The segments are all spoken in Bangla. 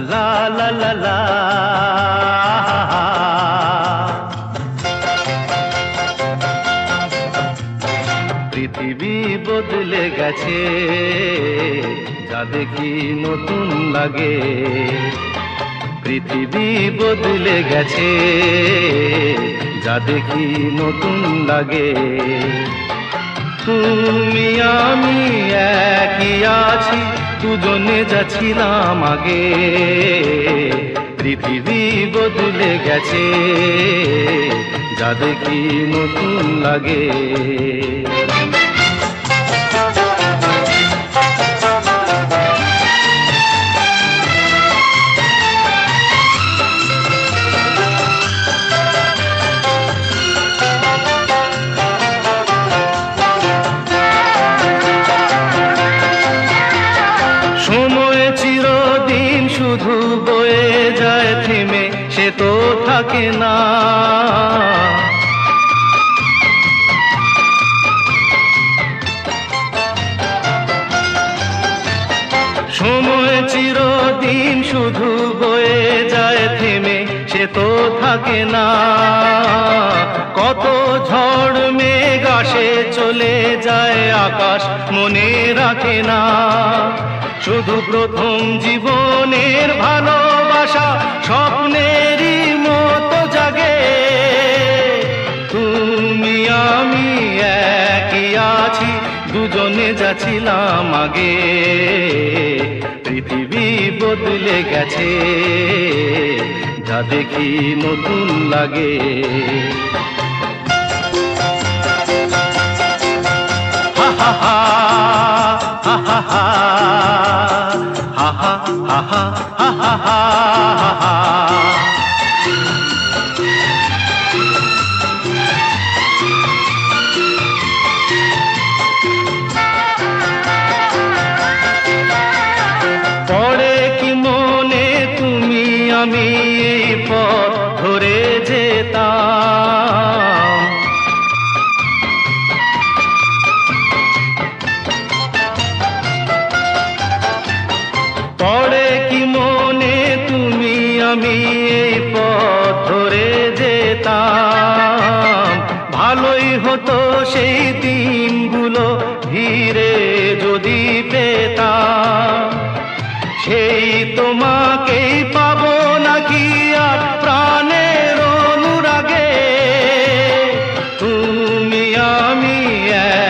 লা লা লা লা। পৃথিবী বদলে গেছে, যা দেখি নতুন লাগে। পৃথিবী বদলে গেছে, যা দেখি নতুন লাগে। তুমি আমি একই আছি, দুজনে যাচ্ছিলাম আগে। পৃথিবী বদলে গেছে, যা দেখি নতুন লাগে। সময় চিরদিন শুধু বয়ে যায় থেমে, সে তো থাকে না। সময় চিরদিন শুধু বয়ে যায় থেমে, সে তো থাকে না। কত ঝড় মেঘ আসে চলে যায়, আকাশ মনে রাখে না। শুধু প্রথম জীবনের ভালোবাসা স্বপ্নেরই মতো জাগে। তুমি আমি একই আছি, দুজনে যাচ্ছিলাম আগে। পৃথিবী বদলে গেছে, যা দেখি নতুন লাগে। হা হা হা হা হা হা হা হা হা হা হা হা। পড়ে কি মনে তুমি আমি এই পথ ধরে যেতাম। পড়ে কি মনে তুমি আমি এই পথ ধরে যেতাম। ভালোই হতো সেই দিনগুলো ধীরে যদি পেতাম। সেই তোমাকেই পাবো নাকি আর প্রাণের অনুরাগে। তুমি আমি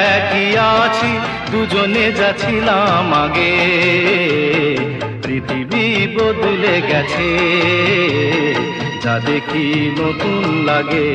একই আছি, দুজনে যাচ্ছিলাম আগে। পৃথিবী বদলে গেছে, যা দেখি নতুন লাগে।